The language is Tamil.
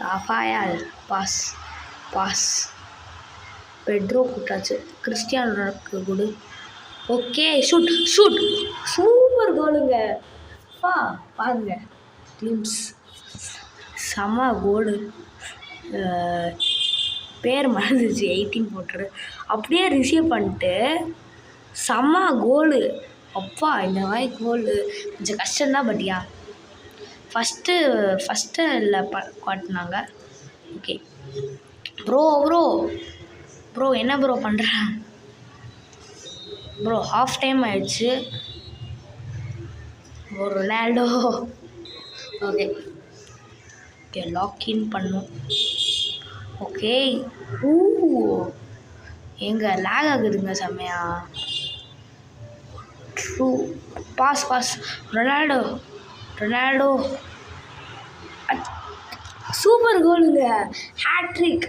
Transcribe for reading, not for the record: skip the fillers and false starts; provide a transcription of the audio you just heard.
ரஃபாயல் பாஸ் பாஸ் பெட்ரோ கூட்டாச்சு. கிறிஸ்டியானோ ரொனால்டோக்கு கொடு. Okay, shoot shoot. சூப்பர் கோலுங்க. பாருங்க டீம்ஸ் செம கோலு. பேர் மறந்துச்சு, 18 போட்டுரு. அப்படியே ரிசீவ் பண்ணிட்டு செம கோலு. அப்பா, இந்த மாதிரி கோலு கொஞ்சம் கஷ்டம்தான். பட்டியா ஃபஸ்ட்டு இல்லை காட்டினாங்க. ஓகே ப்ரோ என்ன ப்ரோ பண்ணுற ப்ரோ? ஹாஃப் டைம் ஆயிடுச்சு. ரொனால்டோ. ஓகே லாக்இன் பண்ணும். ஓகே எங்கே லேக் ஆகுதுங்க செம்மையா. ட்ரூ பாஸ் ரொனால்டோ சூப்பர் கோலுங்க. ஹேட்ரிக்.